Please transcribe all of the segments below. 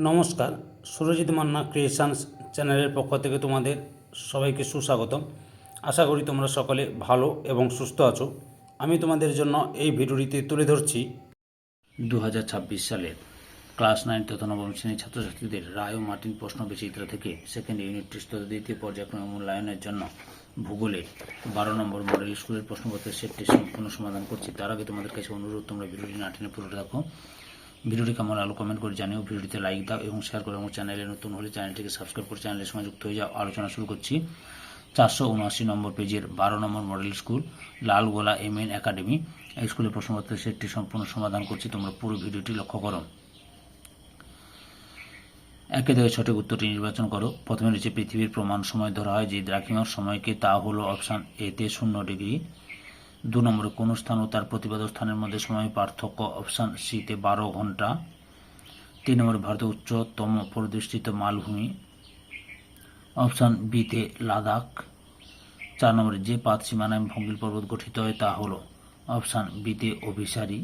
নমস্কার, সুরজিৎ মান্না ক্রিয়েশনস চ্যানেলের পক্ষ থেকে তোমাদের সবাইকে সুস্বাগতম। আশা করি তোমরা সকলে ভালো এবং সুস্থ আছো। আমি তোমাদের জন্য এই ভিডিওটিতে তুলে ধরছি 2026 সালের ক্লাস 9 তথা নবম শ্রেণীর ছাত্রছাত্রীদের রায় ও মার্টিন প্রশ্ন বিচিত্র থেকে সেকেন্ড ইউনিট টেস্ট তথা দ্বিতীয় পর্যায়ক্রমে মূল্যায়নের জন্য ভূগোলে 12 নম্বর মডেল স্কুলের প্রশ্নপত্রের সেটটি সম্পূর্ণ সমাধান করছি। তার আগে তোমাদের কাছে অনুরোধ, তোমরা ভিডিওটি না টেনে পুরোটা দেখো। ভিডিওটি কেমন আলো কমেন্ট করে জানিও, ভিডিওটিতে লাইক দাও এবং শেয়ার করো, এবং চ্যানেলে নতুন হলে চ্যানেলটিকে সাবস্ক্রাইব করে চ্যানেলের সঙ্গে যুক্ত হয়ে যাও। আলোচনা শুরু করছি। 479 নম্বর পেজের 12 নম্বর model school Lalgola MN academy, এই স্কুলের প্রশ্নপত্রের সেটটি সম্পূর্ণ সমাধান করছি। তোমরা পুরো ভিডিওটি লক্ষ্য করো। একে থেকে সঠিক উত্তরটি নির্বাচন করো। প্রথমে রয়েছে পৃথিবীর প্রমাণ সময় ধরা হয় যে দ্রাঘিমার সময়কে, তা হলো অপশান এতে 0 ডিগ্রি। 2 নম্বরে কোন স্থান ও তার প্রতিবাদ স্থানের মধ্যে সময় পার্থক্য, অপশান সিতে 12 ঘন্টা। 3 নম্বরে ভারতের উচ্চতম পরিবেষ্টিত মালভূমি, অপশান বিতে লাদাখ। 4 নম্বরে যে পাত সীমানায় ভঙ্গিল পর্বত গঠিত হয় তা হলো, অপশান বিতে অভিসারী।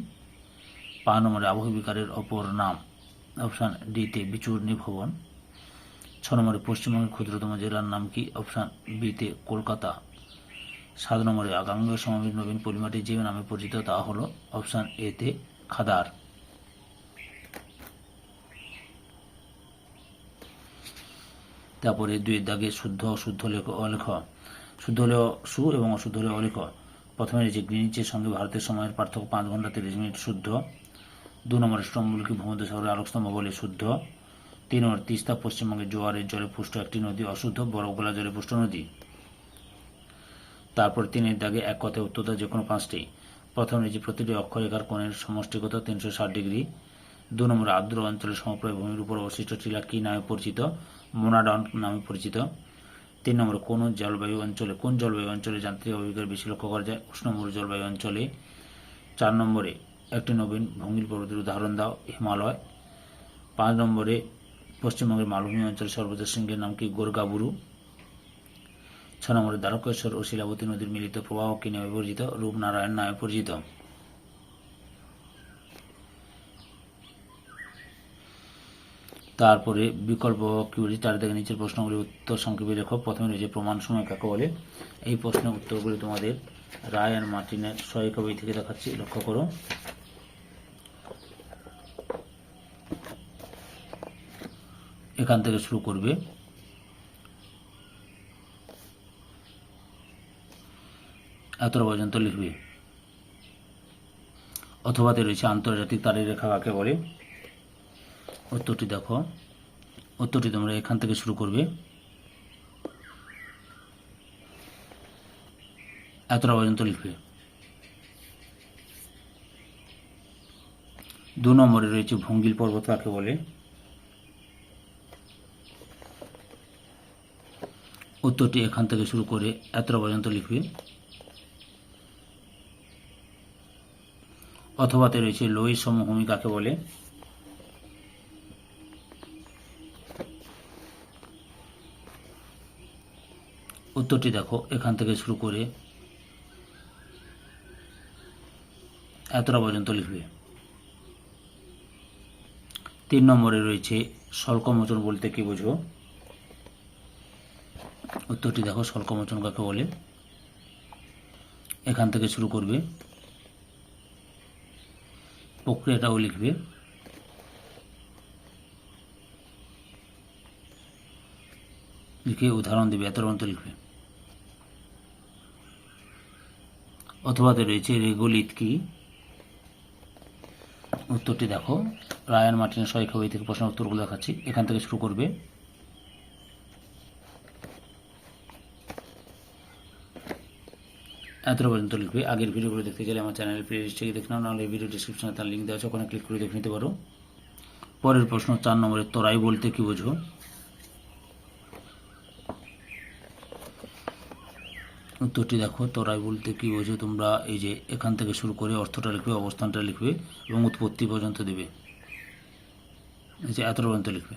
5 নম্বরে আবহ বিকারের অপর নাম, অপশান ডিতে বিচূর্ণী ভবন। 6 নম্বরে পশ্চিমবঙ্গের ক্ষুদ্রতম জেলার নাম কি, অপশান বিতে কলকাতা। 7 নম্বরে গাঙ্গেয় সমভূমির নবীন পলিমাটি যে নামে পরিচিত তা হলো, অপশান এতে খাদার। তারপরে 2 দাগে শুদ্ধ অশুদ্ধ অলেখ, শুদ্ধ হলে সু এবং অশুদ্ধ হলে অলেখ। প্রথমে রয়েছে গ্রিনিচের সঙ্গে ভারতের সময়ের পার্থক্য 5 ঘন্টা 30 মিনিট, শুদ্ধ। 2 নম্বরে স্টম্বুলকে ভূমধ্যসাগরের আলোকস্তম্ভ বলে, শুদ্ধ। 3 নম্বর তিস্তা পশ্চিমবঙ্গের জোয়ারের জলে পুষ্ট একটি নদী, অশুদ্ধ, বরফগলা জলে পুষ্ট নদী। তারপর 3 দাগে এক কথায় উত্তর যে কোনো 5টি। প্রথম রয়েছে প্রতিটি অক্ষরেখার কোণের সমষ্টিগত 360 ডিগ্রি। 2 নম্বরে আর্দ্র অঞ্চলের সমপ্রায় ভূমির উপর অবশিষ্ট টিলা কি নামে পরিচিত, মোনাডন নামে পরিচিত। 3 নম্বরে কোন জলবায়ু অঞ্চলে যান্ত্রিক অভিজ্ঞতা বেশি লক্ষ্য করা যায়, উষ্ণমরু জলবায়ু অঞ্চলে। 4 নম্বরে একটি নবীন ভঙ্গিল পর্বতের উদাহরণ দাও, হিমালয়। 5 নম্বরে পশ্চিমবঙ্গের মালভূমি অঞ্চলের সর্বোচ্চ শৃঙ্গের নাম কি, গোরগাবুরু। 6 নম্বরে দ্বারকেশ্বর ও শিলাবতী নদীর মিলিত প্রবাহ কি নামে পরিচিত, রূপনারায়ণ নামে পরিচিত। তারপরে বিকল্প কিউরি 4 থেকে নিচের প্রশ্নগুলির উত্তর সংক্ষেপে লেখো। প্রথমে রয়েছে প্রমাণ সময় কাকে বলে। এই প্রশ্নের উত্তরগুলি তোমাদের রায় আর মার্টিনের সহায়িকা বই থেকে দেখাচ্ছি, লক্ষ্য করো। এখান থেকে শুরু করবে। এতটা পর্যন্ত লিখবে। অথবাতে রয়েছে আন্তর্জাতিক তারের রেখা কাকে বলে। উত্তরটি দেখো, উত্তরটি তোমরা এখান থেকে শুরু করবে, এতটা পর্যন্ত লিখবে। 2 নম্বরে রয়েছে ভঙ্গিল পর্বত কাকে বলে। উত্তরটি এখান থেকে শুরু করে এতটা পর্যন্ত লিখবে। অথবাতে রয়েছে লোহিত সমভূমি কাকে বলে। উত্তরটি দেখো, এখান থেকে শুরু করে এতটা পর্যন্ত লিখবে। 3 নম্বরে রয়েছে স্বল্পমোচন বলতে কি বোঝো। উত্তরটি দেখো, স্বল্পমোচন কাকে বলে। এখান থেকে শুরু করবে, প্রক্রিয়াটাও লিখবে। লিখে উদাহরণ দেবে, এত পর্যন্ত লিখবে। অথবাতে রয়েছে রেগোলিথ কি। উত্তরটি দেখো, রায়ান মার্টিনের সহায়িকা বই থেকে প্রশ্নের উত্তরগুলো দেখাচ্ছি, এখান থেকে শুরু করবে। এতটা পর্যন্ত লিখবে। আগের ভিডিওগুলো দেখতে গেলে আমার চ্যানেলের প্লেলিস্ট থেকে দেখে নাও, নাহলে ভিডিও ডিসক্রিপশনে তার লিঙ্ক দেওয়া আছে, ওখানে ক্লিক করে দেখে নিতে পারো। পরের প্রশ্ন 4 নম্বরে তরাই বলতে কি বোঝো। উত্তরটি দেখো, তরাই বলতে কি বোঝো। তোমরা এই যে এখান থেকে শুরু করে অর্থটা লিখবে, অবস্থানটা লিখবে এবং উৎপত্তি পর্যন্ত দেবে, এই যে এতটা পর্যন্ত লিখবে।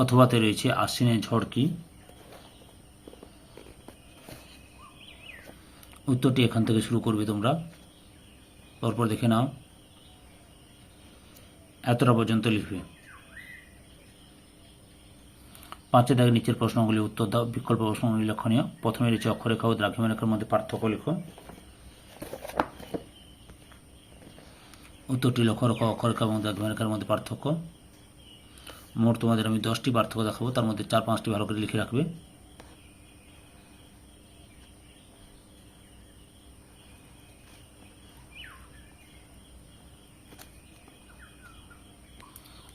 অথবাতে রয়েছে আশ্বিনের ঝড় কি। উত্তরটি এখান থেকে শুরু করবে, তোমরা পরপর দেখে নাও। এতটা পর্যন্ত লিখবে। 5 দাগের নিচের প্রশ্নগুলি উত্তর দাও। বিকল্প প্রশ্নগুলি লক্ষণীয়। প্রথমে রয়েছে অক্ষরেখা ও দ্রাঘিমা রেখার মধ্যে পার্থক্য লেখো। উত্তরটি লক্ষ্য রাখো, অক্ষরেখা এবং দ্রাঘিমা রেখার মধ্যে পার্থক্য। মোট তোমাদের আমি 10টি পার্থক্য দেখাবো, তার মধ্যে 4-5টি ভালো করে লিখে রাখবে।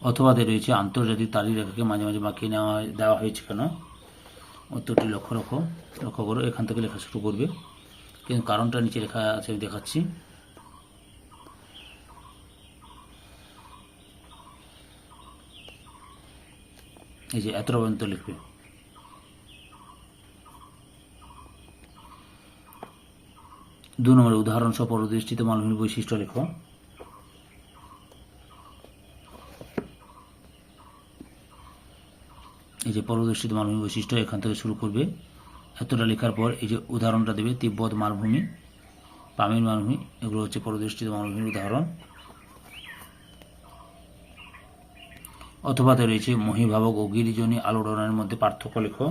অথবাতে রয়েছে আন্তর্জাতিক তারিখরেখাকে মাঝে মাঝে বাঁকিয়ে দেওয়া হয়েছে কেন? উত্তরটি লক্ষ্য করো। এখান থেকে লেখা শুরু করবে, কিন্তু কারণটা নিচে লেখা আছে, আমি দেখাচ্ছি। এই যে এতটা পর্যন্ত লিখবে। দু নম্বরে উদাহরণ সহ পরদৃষ্টিতে মালভূমির বৈশিষ্ট্য লেখো। এই যে পরদৃষ্টিত মালভূমি বৈশিষ্ট্য, এখান থেকে শুরু করবে। এতটা লেখার পর এই যে উদাহরণটা দেবে, তিব্বত মালভূমি, পামির মালভূমি, এগুলো হচ্ছে পরদৃষ্টিত মালভূমির উদাহরণ। অথবাতে রয়েছে মহীভাবক ও গিরিজনী আলোড়নের মধ্যে পার্থক্য লেখো।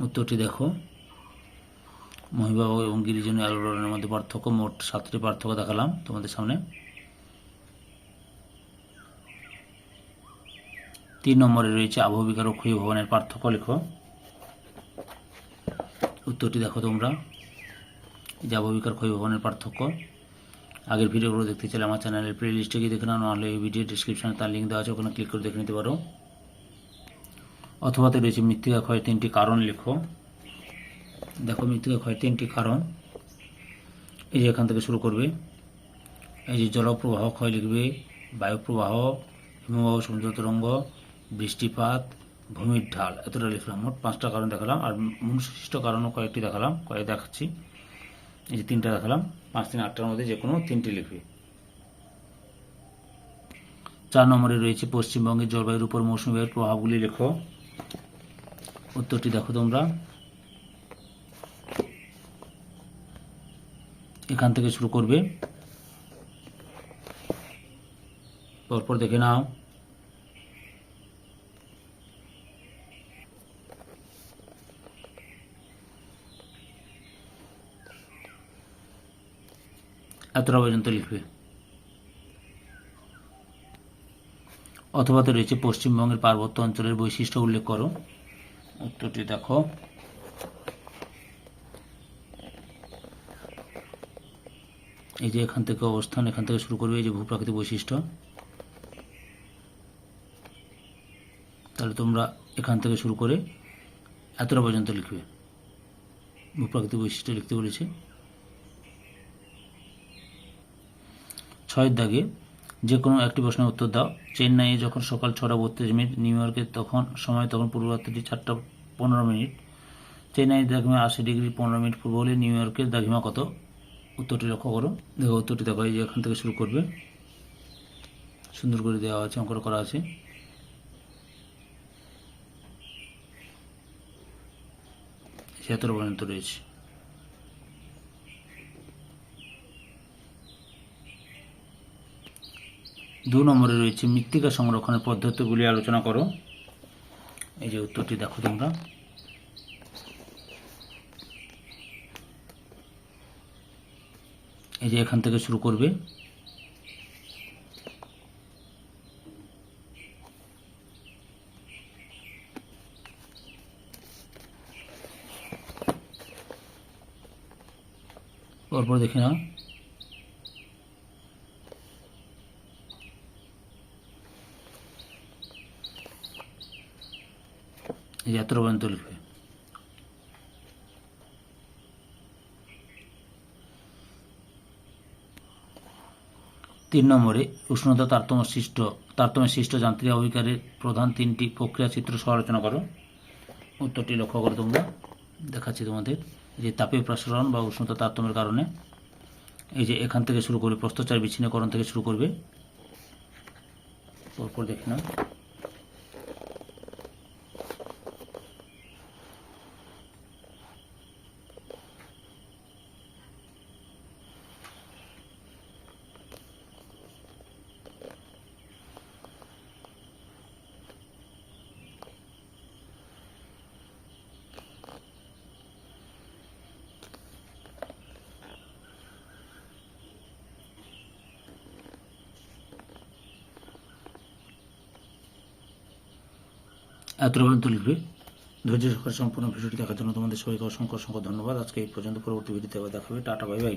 উত্তরটি দেখো, মহীভাবক এবং গিরিজনী আলোড়নের মধ্যে পার্থক্য। মোট 7টি পার্থক্য দেখালাম তোমাদের সামনে। 3 নম্বরে রয়েছে আবহবিকার ও ক্ষয়ভবনের পার্থক্য লেখো। উত্তরটি দেখো তোমরা, যে আবহবিকার ক্ষয়ভবনের পার্থক্য। আগের ভিডিওগুলো দেখতে চাইলে আমার চ্যানেলের প্লে লিস্টে গিয়ে দেখে নাও, নাহলে এই ভিডিও ডিসক্রিপশনে তার লিঙ্ক দেওয়া আছে, ওখানে ক্লিক করে দেখে নিতে পারো। অথবাতে রয়েছে মৃত্তিকা ক্ষয়ের 3টি কারণ লেখো। দেখো মৃত্তিকা ক্ষয়ের 3টি কারণ, এই যে এখান থেকে শুরু করবে। এই যে জলপ্রবাহ ক্ষয় লিখবে, বায়ুপ্রবাহ, হিমবাহ সমুদ্র তরঙ্গ, বৃষ্টিপাত, ভূমির ঢাল, এতটা লিখলাম। মোট 5টা কারণ দেখালাম, আর মনুষ্যসৃষ্ট কারণও কয়েকটি দেখালাম, কয়েক দেখাচ্ছি। এই যে 3টা দেখালাম, 5, 3, 8টার মধ্যে যে কোনো 3টি লিখবে। 4 নম্বরে রয়েছে পশ্চিমবঙ্গের জলবায়ুর উপর মৌসুমী বায়ুর প্রভাবগুলি লেখো। উত্তরটি দেখো তোমরা, এখান থেকে শুরু করবে, পরপর দেখে নাও। এতটা পর্যন্ত লিখবে। অথবাতে রয়েছে পশ্চিমবঙ্গের পার্বত্য অঞ্চলের বৈশিষ্ট্য উল্লেখ করো। উত্তরটি দেখো, এই যে এখান থেকে অবস্থান, এখান থেকে শুরু করবে। এই যে ভূপ্রাকৃতিক বৈশিষ্ট্য, তাহলে তোমরা এখান থেকে শুরু করে এতটা পর্যন্ত লিখবে। ভূপ্রাকৃতিক বৈশিষ্ট্য লিখতে বলেছে। 6 দাগে যে কোনো একটি প্রশ্নের উত্তর দাও। চেন্নাইয়ে যখন সকাল 6:32, নিউ ইয়র্কে তখন পূর্ব রাত্রি 4:15। চেন্নাইয়ের দ্রাঘিমা 80° 15 পূর্ব হলে নিউ ইয়র্কের দ্রাঘিমা কত? উত্তরটি লক্ষ্য করো। দেখো উত্তরটি দেখো, এই যে এখান থেকে শুরু করবে, সুন্দর করে দেওয়া আছে, অঙ্কন করা আছে। এতটা পর্যন্ত রয়েছে। 2 নম্বরে রয়েছে মৃত্তিকা সংরক্ষণের পদ্ধতিগুলি আলোচনা করো। এই যে উত্তরটি দেখো তোমরা, এই যে এখান থেকে শুরু করবে। পরপর দেখে নাও। এই যে এতটা পর্যন্ত লিখবে। 3 নম্বরে উষ্ণতা তারতম্য সৃষ্ট যান্ত্রিক আবহবিকারের প্রধান 3টি প্রক্রিয়া চিত্র সহ আলোচনা করো। উত্তরটি লক্ষ্য করো তোমরা, দেখাচ্ছি তোমাদের। যে তাপীয় প্রসারণ বা উষ্ণতা তারতম্যের কারণে, এই যে এখান থেকে শুরু করবে, প্রস্থচার বিচ্ছিন্নকরণ থেকে শুরু করবে। পরপর দেখে নাও। এতটা পর্যন্ত লিখবে। ধৈর্য সহকারে সম্পূর্ণ ভিডিওটি দেখার জন্য তোমাদের সবাইকে অসংখ্য অসংখ্য ধন্যবাদ। আজকে এই পর্যন্ত, পরবর্তী ভিডিওতে আবার দেখা হবে। Tata, bye bye.